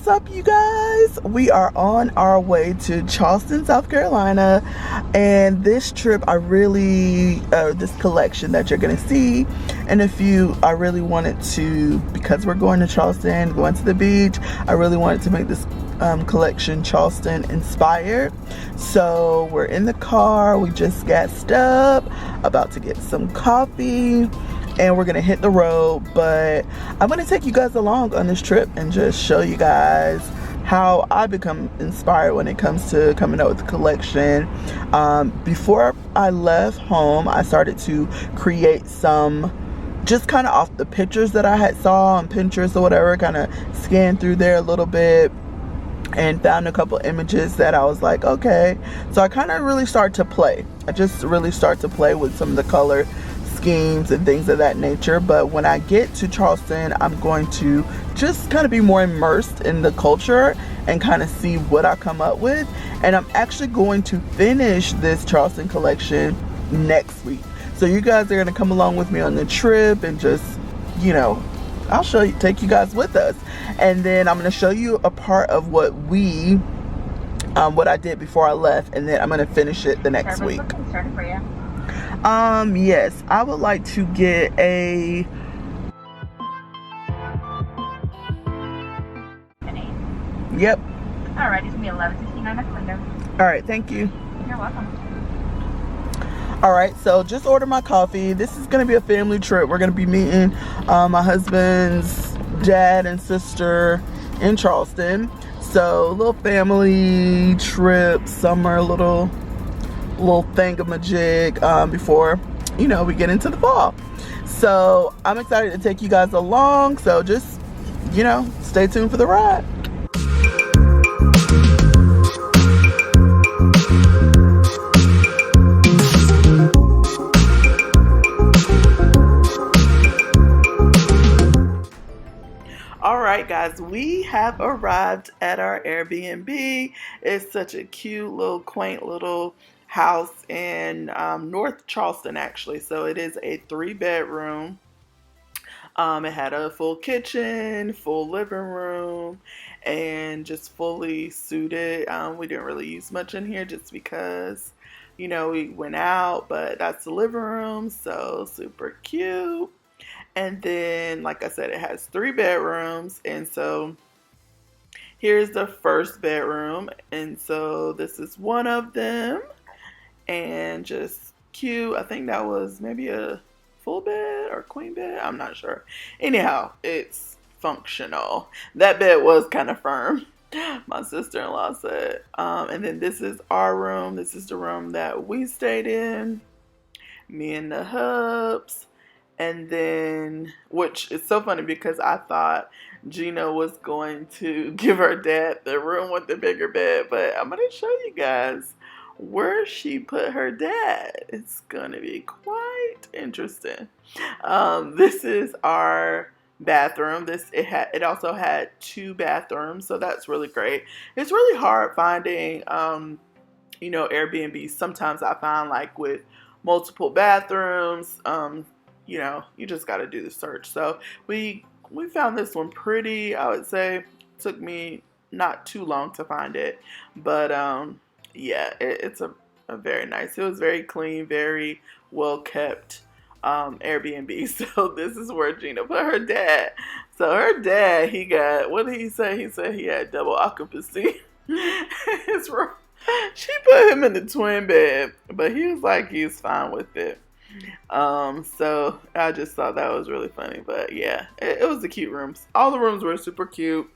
What's up, you guys? We are on our way to Charleston, South Carolina, and this trip this collection that you're gonna see in a few, I really wanted to, because we're going to Charleston, going to the beach, I really wanted to make this collection Charleston inspired. So we're in the car, we just gassed up, about to get some coffee, and we're gonna hit the road. But I'm gonna take you guys along on this trip and just show you guys how I become inspired when it comes to coming up with a collection. Before I left home, I started to create some just kind of off the pictures that I had saw on Pinterest or whatever, kind of scanned through there a little bit and found a couple images that I was like, okay. So I kind of really start to play. I just really start to play with some of the color schemes and things of that nature. But when I get to Charleston, I'm going to just kind of be more immersed in the culture and kind of see what I come up with. And I'm actually going to finish this Charleston collection next week. So you guys are going to come along with me on the trip and just, I'll take you guys with us. And then I'm going to show you a part of what I did before I left, and then I'm going to finish it the next week. Yes, I would like to get a Yep. Alright, it's gonna be $11.69 at the window. Alright, thank you. You're welcome. Alright, so just order my coffee. This is gonna be a family trip. We're gonna be meeting my husband's dad and sister in Charleston. So a little family trip, summer, little thingamajig before we get into the fall. So I'm excited to take you guys along. So just stay tuned for the ride. Alright guys, we have arrived at our Airbnb. It's such a cute little quaint little house in North Charleston actually. So it is a 3-bedroom. It had a full kitchen, full living room, and just fully suited. We didn't really use much in here just because we went out, but that's the living room, so super cute. And then, like I said, it has 3 bedrooms. And so here's the first bedroom. And so this is one of them. And just cute. I think that was maybe a full bed or queen bed. I'm not sure. Anyhow, it's functional. That bed was kind of firm, my sister-in-law said. And then this is our room. This is the room that we stayed in. Me and the hubs. And then, which is so funny because I thought Gina was going to give her dad the room with the bigger bed, but I'm going to show you guys where she put her dad. It's going to be quite interesting. This is our bathroom. It also had 2 bathrooms, so that's really great. It's really hard finding, Airbnbs. Sometimes I find like with multiple bathrooms, you just got to do the search. So we found this one pretty, I would say, took me not too long to find it. But yeah, it's a very nice, it was very clean, very well kept Airbnb. So this is where Gina put her dad. So her dad, he got, what did he say? He said he had double occupancy in his room. She put him in the twin bed, but he was like, he's fine with it. So I just thought that was really funny. But yeah, it was the cute rooms. All the rooms were super cute,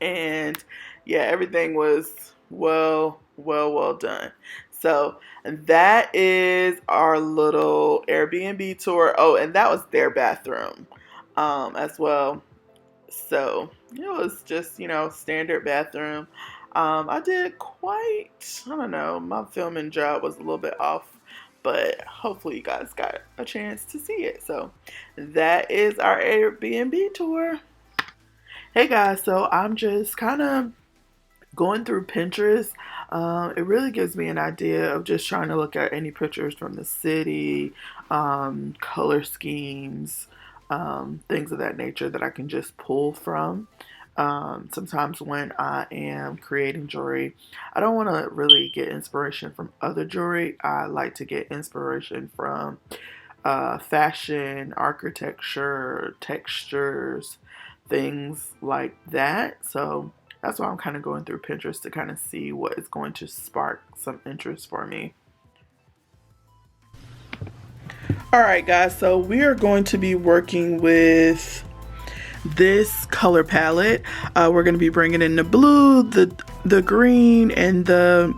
and yeah, everything was well done. So that is our little Airbnb tour. Oh, and that was their bathroom as well. So it was just standard bathroom. I did I don't know, my filming job was a little bit off, but hopefully you guys got a chance to see it. So that is our Airbnb tour. Hey guys, so I'm just kind of going through Pinterest. It really gives me an idea of just trying to look at any pictures from the city, color schemes, things of that nature that I can just pull from. Sometimes when I am creating jewelry, I don't want to really get inspiration from other jewelry. I like to get inspiration from fashion, architecture, textures, things like that. So that's why I'm kind of going through Pinterest to kind of see what is going to spark some interest for me. Alright guys, so we are going to be working with this color palette. We're going to be bringing in the blue, the green, and the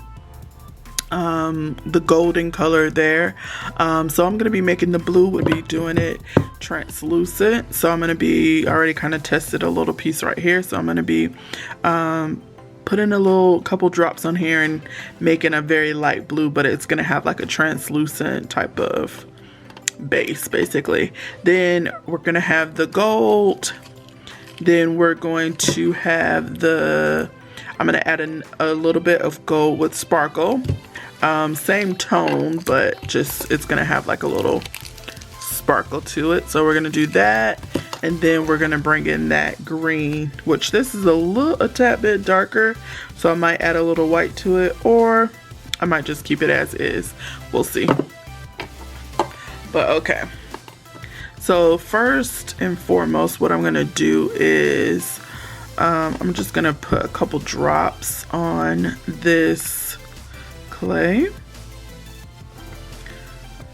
golden color there. So I'm going to be making the blue, would be doing it translucent. So I'm going to be already kind of tested a little piece right here. So I'm going to be putting a couple drops on here and making a very light blue, but it's going to have like a translucent type of base basically. Then we're going to have the gold. Then we're going to have I'm going to add a little bit of gold with sparkle. Same tone, but just it's going to have like a little sparkle to it. So we're going to do that. And then we're going to bring in that green, which this is a tad bit darker. So I might add a little white to it, or I might just keep it as is. We'll see. But okay. So first and foremost, what I'm going to do is I'm just going to put a couple drops on this clay.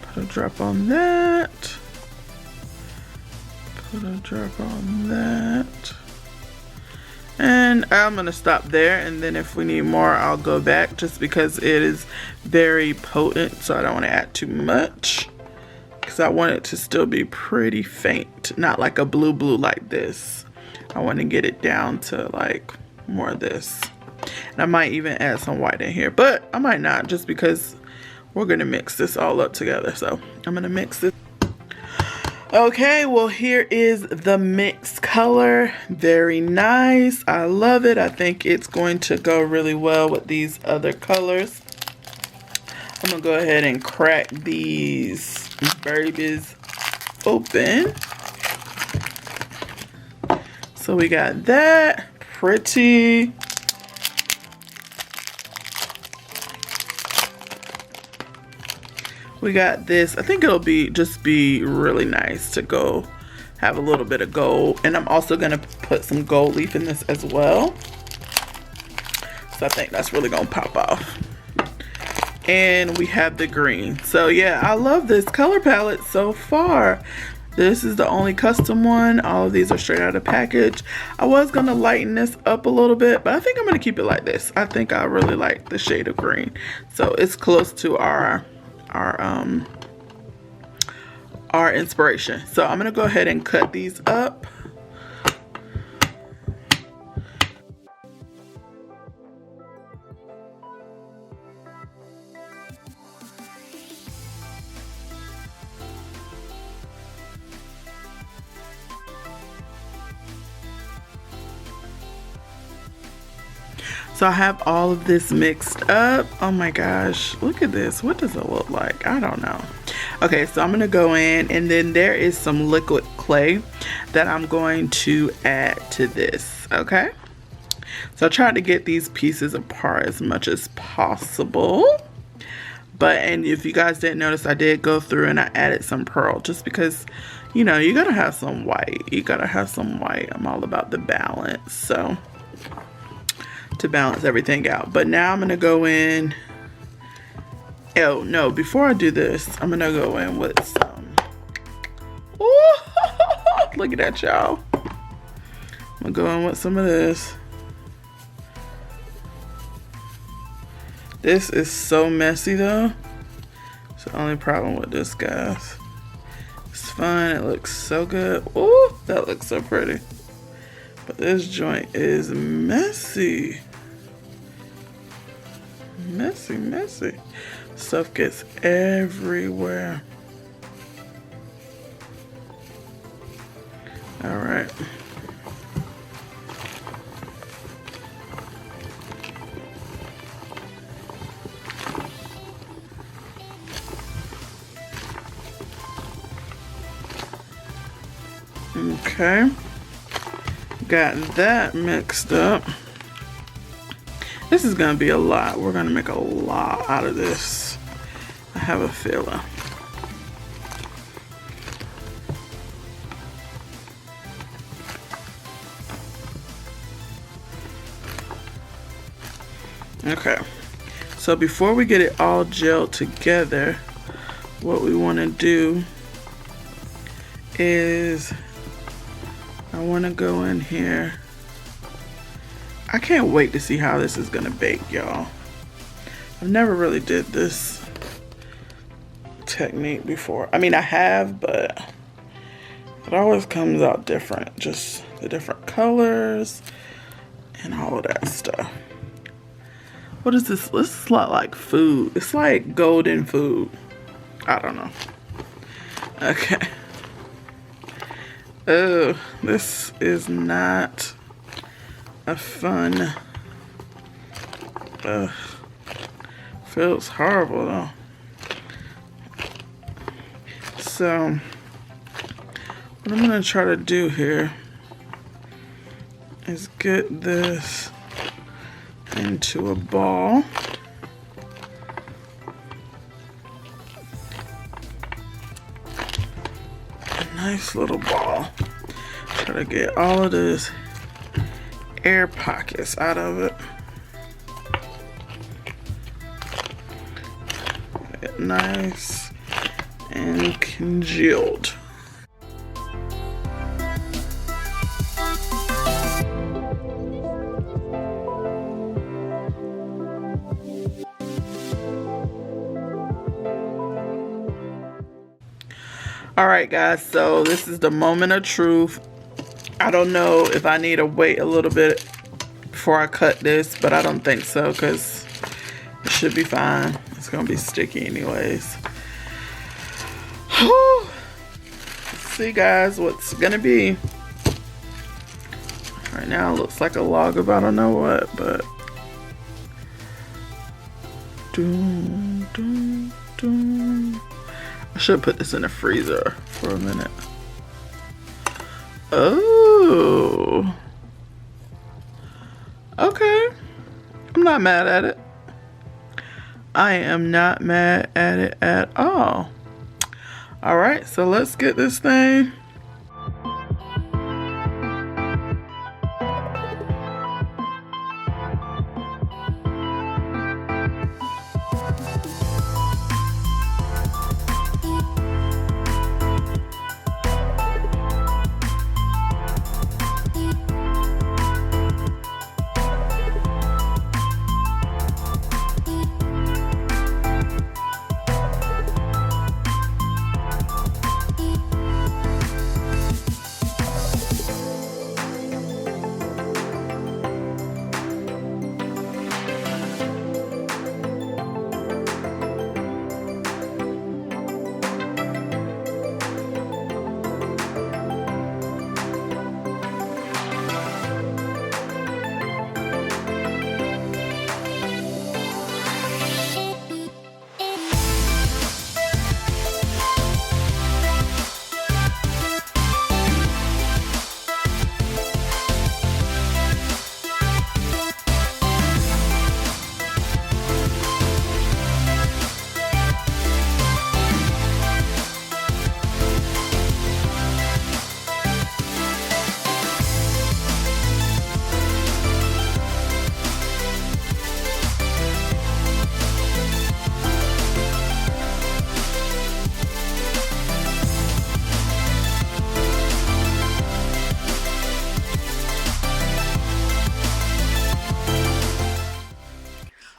Put a drop on that. Put a drop on that. And I'm going to stop there, and then if we need more, I'll go back, just because it is very potent, so I don't want to add too much, because I want it to still be pretty faint, not like a blue like this. I want to get it down to like more of this. And I might even add some white in here, but I might not, just because we're going to mix this all up together. So I'm going to mix this. Okay, well, here is the mixed color. Very nice. I love it. I think it's going to go really well with these other colors. I'm going to go ahead and crack these babies open. So we got that. Pretty. We got this. I think it'll just be really nice to go have a little bit of gold. And I'm also going to put some gold leaf in this as well. So I think that's really going to pop off. And we have the green. So yeah, I love this color palette so far. This is the only custom one. All of these are straight out of package. I was going to lighten this up a little bit, but I think I'm going to keep it like this. I think I really like the shade of green. So it's close to our inspiration. So I'm gonna go ahead and cut these up. So I have all of this mixed up. Oh my gosh, look at this. What does it look like? I don't know. Okay, so I'm gonna go in, and then there is some liquid clay that I'm going to add to this, okay? So I tried to get these pieces apart as much as possible. And if you guys didn't notice, I did go through and I added some pearl, just because, you know, you gotta have some white. You gotta have some white. I'm all about the balance, so to balance everything out. But now I'm gonna go in. Oh no, before I do this, I'm gonna go in with some. Ooh, look at that, y'all. I'm gonna go in with some of this. This is so messy though. It's the only problem with this, guys. It's fun, it looks so good. Ooh, that looks so pretty. But this joint is messy. Messy. Stuff gets everywhere. All right. Okay. got that mixed up. This is gonna be a lot. We're gonna make a lot out of this. I have a feeling. Okay, so before we get it all gelled together, what we want to do is I want to go in here. I can't wait to see how this is gonna bake, y'all. I've never really did this technique before. I mean, I have, but it always comes out different. Just the different colors and all of that stuff. What is this? This is like food. It's like golden food. I don't know. Okay. Oh, this is not a fun. Feels horrible though. So, what I'm gonna try to do here is get this into a ball. A nice little ball. Try to get all of this air pockets out of it. Get nice and congealed. Alright guys, so this is the moment of truth. I don't know if I need to wait a little bit before I cut this, but I don't think so because it should be fine. It's going to be sticky anyways. Whew. Let's see guys what's going to be. Right now it looks like a log of I don't know what, but doom, doom, doom. I should put this in the freezer for a minute. Oh. Okay. I'm not mad at it. I am not mad at it at all. Alright, so let's get this thing.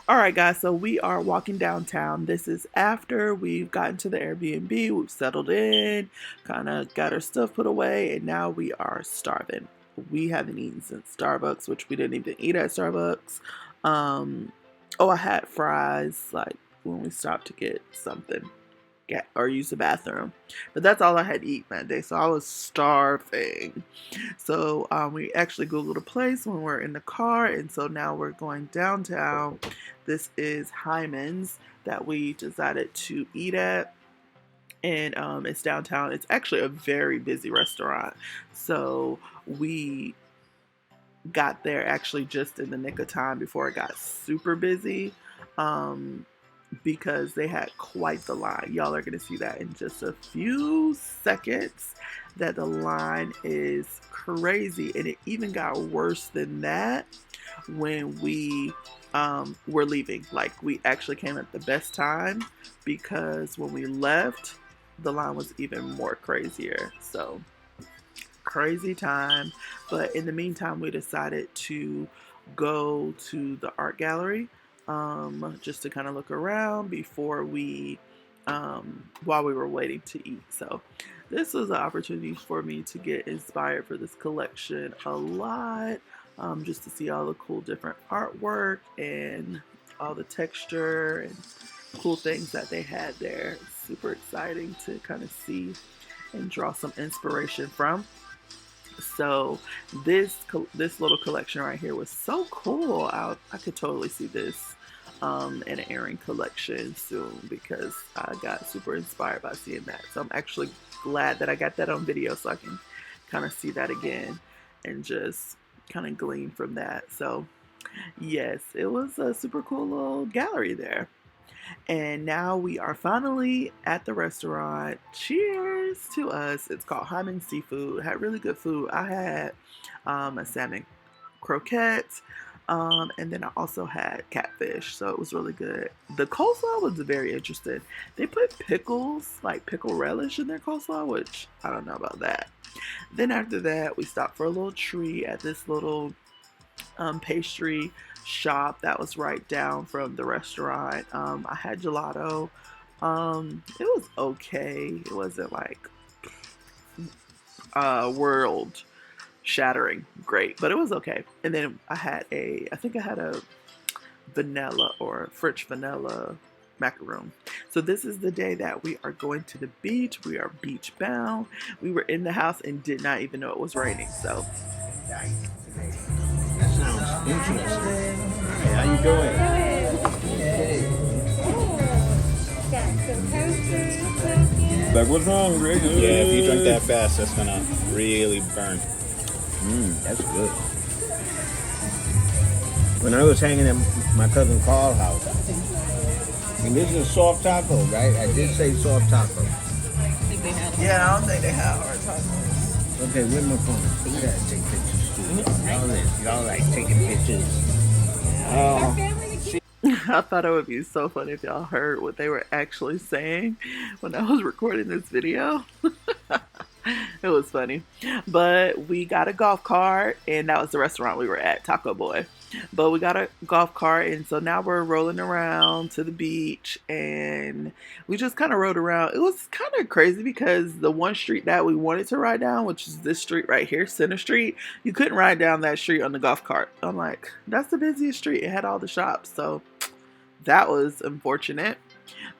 Alright guys, so we are walking downtown. This is after we've gotten to the Airbnb, we've settled in, kind of got our stuff put away, and now we are starving. We haven't eaten since Starbucks, which we didn't even eat at Starbucks. Oh, I had fries like when we stopped to get something or use the bathroom, but that's all I had eaten that day, so I was starving. So we actually googled a place when we're in the car, and so now we're going downtown. This is Hyman's that we decided to eat at, and it's downtown. It's actually a very busy restaurant, so we got there actually just in the nick of time before it got super busy, because they had quite the line. Y'all are going to see that in just a few seconds, that the line is crazy. And it even got worse than that when we were leaving. Like, we actually came at the best time, because when we left, the line was even more crazier. So crazy time. But in the meantime, we decided to go to the art gallery, just to kind of look around before we while we were waiting to eat. So this was an opportunity for me to get inspired for this collection a lot, just to see all the cool different artwork and all the texture and cool things that they had there. Super exciting to kind of see and draw some inspiration from. So this little collection right here was so cool. I could totally see this in an airing collection soon, because I got super inspired by seeing that. So I'm actually glad that I got that on video, so I can kind of see that again and just kind of glean from that. So yes, it was a super cool little gallery there. And now we are finally at the restaurant. Cheers to us. It's called Hyman Seafood. Had really good food. I had a salmon croquette, and then I also had catfish. So it was really good. The coleslaw was very interesting. They put pickles, like pickle relish, in their coleslaw, which I don't know about that. Then after that, we stopped for a little treat at this little pastry shop that was right down from the restaurant. I had gelato. It was okay. It wasn't like world shattering great, but it was okay. And then I think I had a vanilla or French vanilla macaroon. So this is the day that we are going to the beach. We are beach bound. We were in the house and did not even know it was raining. So that sounds interesting. Hey, how you doing? Hey. Got some toasters. Like, what's wrong, Greg? Yeah, if you drink that fast, that's gonna really burn. That's good. When I was hanging at my cousin Carl's house, and this is a soft taco, right? I did say soft taco. yeah, I don't think they have hard tacos. Okay, where's my phone? We gotta take pictures too. Y'all like taking pictures. I thought it would be so funny if y'all heard what they were actually saying when I was recording this video. It was funny. But we got a golf cart, and that was the restaurant we were at, Taco Boy. But we got a golf cart, and so now we're rolling around to the beach, and we just kind of rode around. It was kind of crazy because the one street that we wanted to ride down, which is this street right here, Center Street, you couldn't ride down that street on the golf cart. I'm like, that's the busiest street. It had all the shops, so that was unfortunate.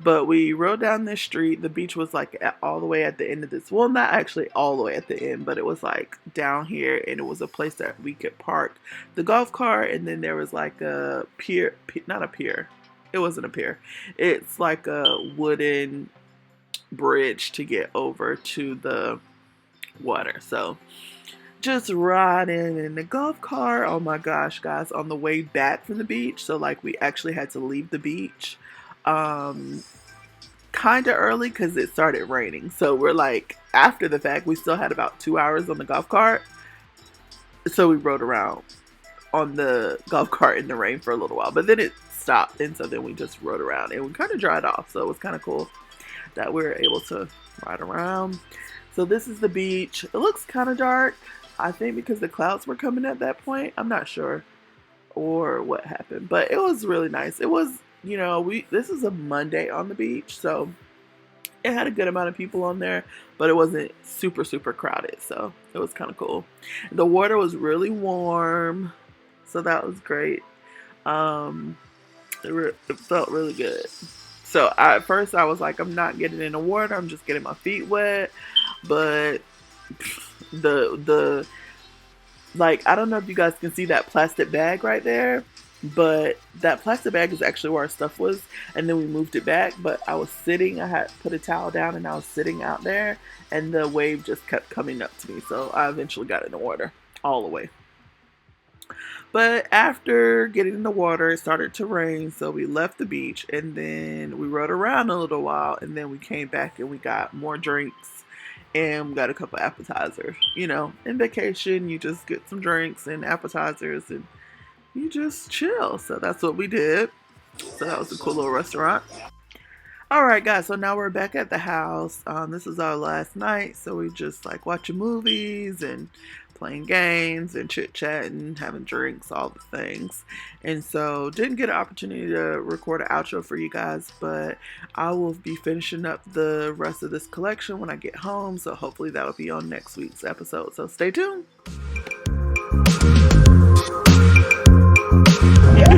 But we rode down this street. The beach was like all the way at the end of this. Well, not actually all the way at the end, but it was like down here, and it was a place that we could park the golf cart. And then there was like a pier, not a pier. It wasn't a pier. It's like a wooden bridge to get over to the water. So just riding in the golf cart. Oh my gosh, guys, on the way back from the beach. So like we actually had to leave the beach kind of early because it started raining. So we're like, after the fact, we still had about 2 hours on the golf cart. So we rode around on the golf cart in the rain for a little while, but then it stopped, and so then we just rode around and we kind of dried off. So it was kind of cool that we were able to ride around. So this is the beach. It looks kind of dark, I think because the clouds were coming at that point. I'm not sure or what happened, but it was really nice. It was, you know, this is a Monday on the beach, so it had a good amount of people on there, but it wasn't super, super crowded, so it was kind of cool. The water was really warm, so that was great. It felt really good. So at first I was like, I'm not getting in the water, I'm just getting my feet wet, but the like, I don't know if you guys can see that plastic bag right there, but that plastic bag is actually where our stuff was, and then we moved it back. But I was sitting, I had put a towel down, and I was sitting out there, and the wave just kept coming up to me, so I eventually got in the water all the way. But after getting in the water, it started to rain, so we left the beach and then we rode around a little while, and then we came back and we got more drinks and we got a couple appetizers. You know, in vacation, you just get some drinks and appetizers and you just chill. So that's what we did. So that was a cool little restaurant. All right, guys, so now we're back at the house. This is our last night, so we just like watching movies and playing games and chit-chatting, having drinks, all the things. And so didn't get an opportunity to record an outro for you guys, but I will be finishing up the rest of this collection when I get home, so hopefully that'll be on next week's episode. So stay tuned. Yeah.